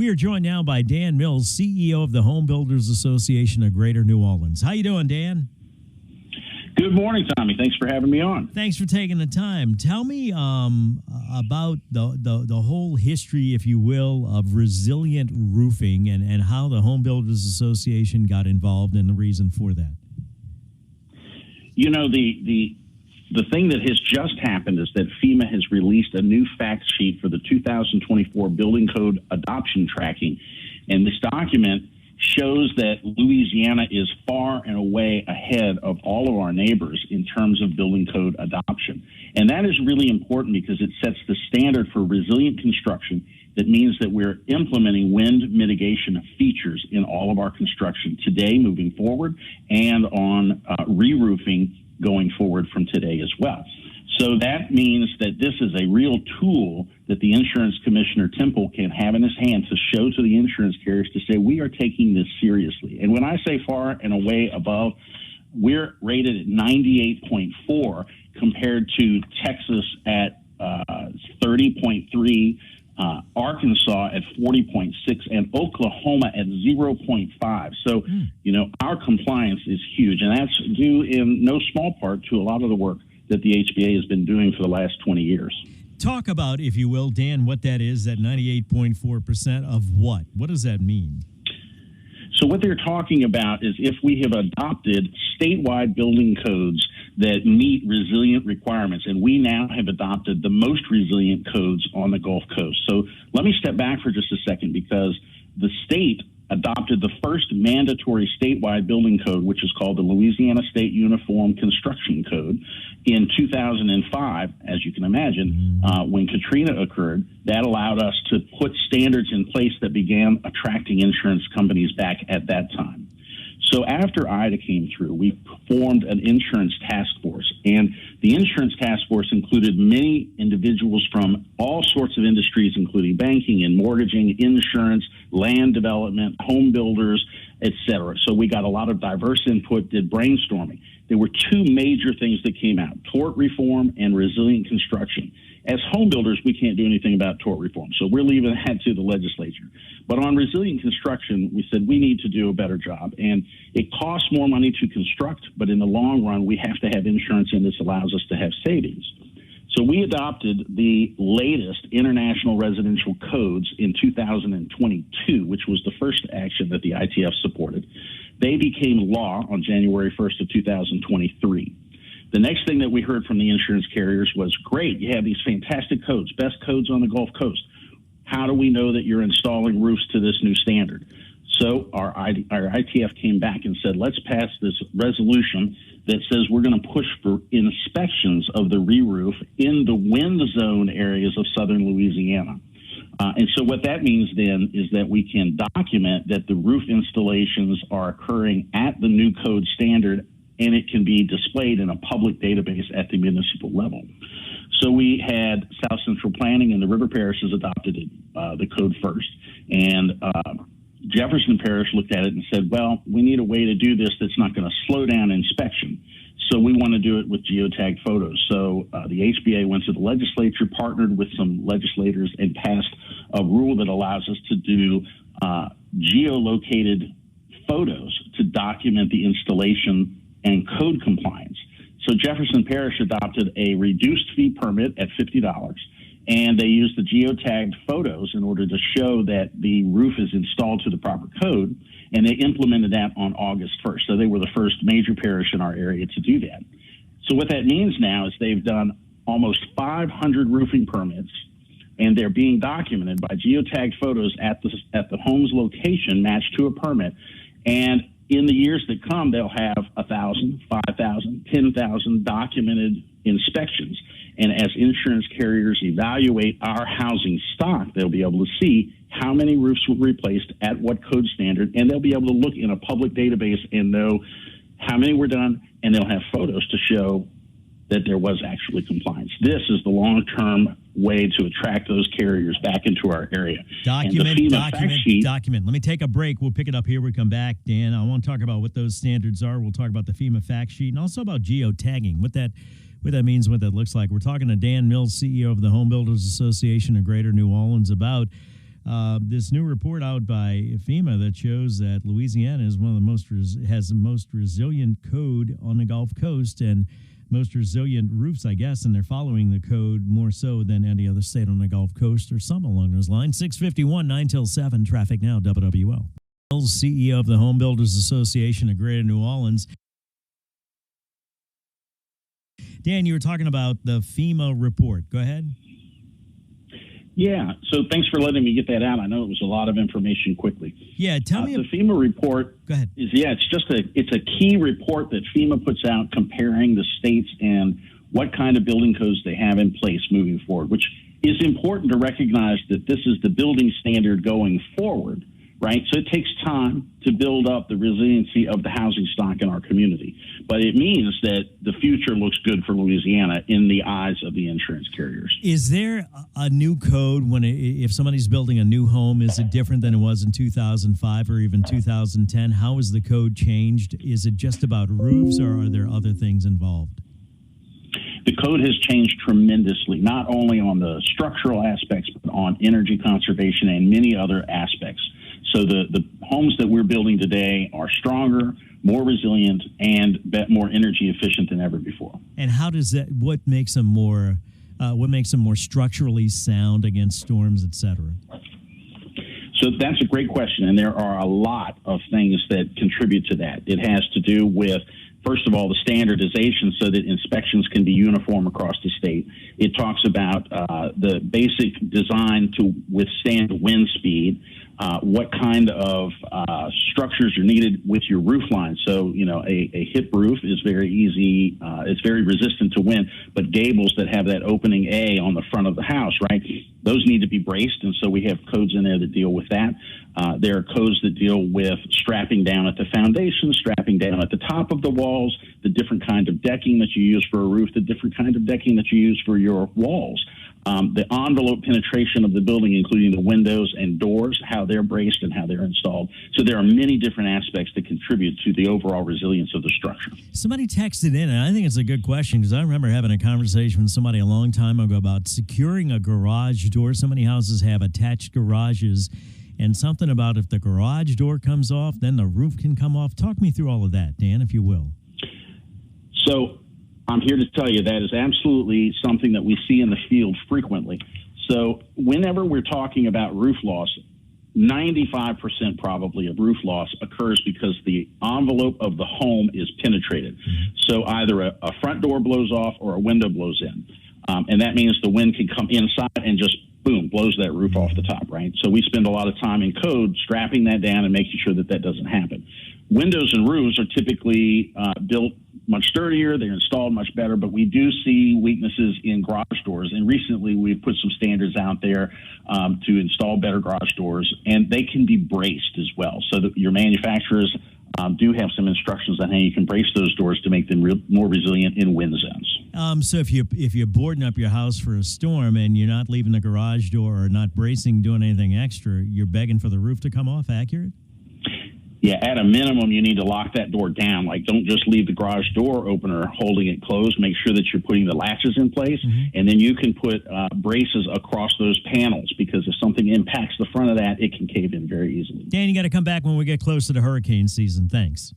We are joined now by Dan Mills, CEO of the Home Builders Association of Greater New Orleans. How you doing, Dan? Good morning, Tommy. Thanks for having me on. Thanks for taking the time. Tell me about the whole history, if you will, of resilient roofing and how the Home Builders Association got involved and the reason for that. You know, the thing that has just happened is that FEMA has released a new fact sheet for the 2024 Building Code adoption tracking. And this document shows that Louisiana is far and away ahead of all of our neighbors in terms of building code adoption. And that is really important because it sets the standard for resilient construction. That means that we're implementing wind mitigation features in all of our construction today moving forward and on re-roofing going forward from today as well. So that means that this is a real tool that the insurance commissioner Temple can have in his hand to show to the insurance carriers to say, we are taking this seriously. And when I say far and away above, we're rated at 98.4 compared to Texas at 30.3, Arkansas at 40.6, and Oklahoma at 0.5. So, you know, our compliance is huge, and that's due in no small part to a lot of the work that the HBA has been doing for the last 20 years. Talk about, if you will, Dan, what that is, that 98.4% of what? What does that mean? So what they're talking about is if we have adopted statewide building codes that meet resilient requirements, and we now have adopted the most resilient codes on the Gulf Coast. So let me step back for just a second, because the state adopted the first mandatory statewide building code, which is called the Louisiana State Uniform Construction Code, in 2005. As you can imagine, when Katrina occurred, that allowed us to put standards in place that began attracting insurance companies back at that time. So after Ida came through, we formed an insurance task force, and the insurance task force included many individuals from all sorts of industries, including banking and mortgaging, insurance, land development, home builders, etc. So we got a lot of diverse input, did brainstorming. There were two major things that came out: tort reform and resilient construction. As home builders, we can't do anything about tort reform, so we're leaving that to the legislature. But on resilient construction, we said we need to do a better job. And it costs more money to construct, but in the long run, we have to have insurance, and this allows us to have savings. So we adopted the latest international residential codes in 2022, which was the first action that the ITF supported. They became law on January 1st of 2023. The next thing that we heard from the insurance carriers was, great, you have these fantastic codes, best codes on the Gulf Coast. How do we know that you're installing roofs to this new standard? So our ITF came back and said, let's pass this resolution that says we're going to push for inspections of the re-roof in the wind zone areas of southern Louisiana. And so what that means then is that we can document that the roof installations are occurring at the new code standard, and it can be displayed in a public database at the municipal level. So we had South Central Planning and the River Parishes adopted the code first. And Jefferson Parish looked at it and said, well, we need a way to do this that's not going to slow down inspection. So we want to do it with geotagged photos. So the HBA went to the legislature, partnered with some legislators, and passed a rule that allows us to do geolocated photos to document the installation and code compliance. So Jefferson Parish adopted a reduced fee permit at $50, and they used the geotagged photos in order to show that the roof is installed to the proper code, and they implemented that on August 1st. So they were the first major parish in our area to do that. So what that means now is they've done almost 500 roofing permits, and they're being documented by geotagged photos at the home's location matched to a permit. And in the years that come, they'll have 1,000, 5,000, 10,000 documented inspections. And as insurance carriers evaluate our housing stock, they'll be able to see how many roofs were replaced at what code standard, and they'll be able to look in a public database and know how many were done, and they'll have photos to show that there was actually compliance. This is the long-term way to attract those carriers back into our area. Document. Let me take a break. We'll pick it up here. We come back, Dan. I want to talk about what those standards are. We'll talk about the FEMA fact sheet and also about geotagging, what that means, what that looks like. We're talking to Dan Mills, CEO of the Home Builders Association of Greater New Orleans, about this new report out by FEMA that shows that Louisiana is one of the has the most resilient code on the Gulf Coast and most resilient roofs, I guess, and they're following the code more so than any other state on the Gulf Coast or some along those lines. 6:51, 9 till 7, traffic now, WWL. CEO of the Home Builders Association of Greater New Orleans. Dan, you were talking about the FEMA report. Go ahead. Yeah, so thanks for letting me get that out. I know it was a lot of information quickly. Yeah, tell me. The FEMA report. Go ahead. It's a key report that FEMA puts out comparing the states and what kind of building codes they have in place moving forward, which is important to recognize that this is the building standard going forward, right? So it takes time to build up the resiliency of the housing stock in our community. But it means that the future looks good for Louisiana in the eyes of the insurance carriers. Is there a new code if somebody's building a new home? Is it different than it was in 2005 or even 2010? How has the code changed? Is it just about roofs or are there other things involved? The code has changed tremendously, not only on the structural aspects, but on energy conservation and many other aspects. So the homes that we're building today are stronger, more resilient, and more energy efficient than ever before. And how does that? What makes them more structurally sound against storms, et cetera? So that's a great question, and there are a lot of things that contribute to that. It has to do with, first of all, the standardization so that inspections can be uniform across the state. It talks about the basic design to withstand wind speed, what kind of structures are needed with your roof line. So, a hip roof is very easy. It's very resistant to wind, but gables that have that opening A on the front of the house, right? Those need to be braced, and so we have codes in there that deal with that. There are codes that deal with strapping down at the foundation, strapping down at the top of the walls, the different kind of decking that you use for a roof, the different kind of decking that you use for your walls. The envelope penetration of the building, including the windows and doors, how they're braced and how they're installed. So there are many different aspects that contribute to the overall resilience of the structure. Somebody texted in, and I think it's a good question because I remember having a conversation with somebody a long time ago about securing a garage door. So many houses have attached garages, and something about if the garage door comes off, then the roof can come off. Talk me through all of that, Dan, if you will. So I'm here to tell you that is absolutely something that we see in the field frequently. So whenever we're talking about roof loss, 95% probably of roof loss occurs because the envelope of the home is penetrated. So either a front door blows off or a window blows in. And that means the wind can come inside and just, boom, blows that roof off the top, right? So we spend a lot of time in code strapping that down and making sure that that doesn't happen. Windows and roofs are typically built much sturdier, they're installed much better, but we do see weaknesses in garage doors. And recently we've put some standards out there to install better garage doors, and they can be braced as well. So that your manufacturers do have some instructions on how you can brace those doors to make them more resilient in wind zones. So if you're boarding up your house for a storm and you're not leaving the garage door or not bracing, doing anything extra, you're begging for the roof to come off, accurate? Yeah, at a minimum, you need to lock that door down. Like, don't just leave the garage door opener holding it closed. Make sure that you're putting the latches in place, and then you can put braces across those panels, because if something impacts the front of that, it can cave in very easily. Dan, you got to come back when we get close to the hurricane season. Thanks.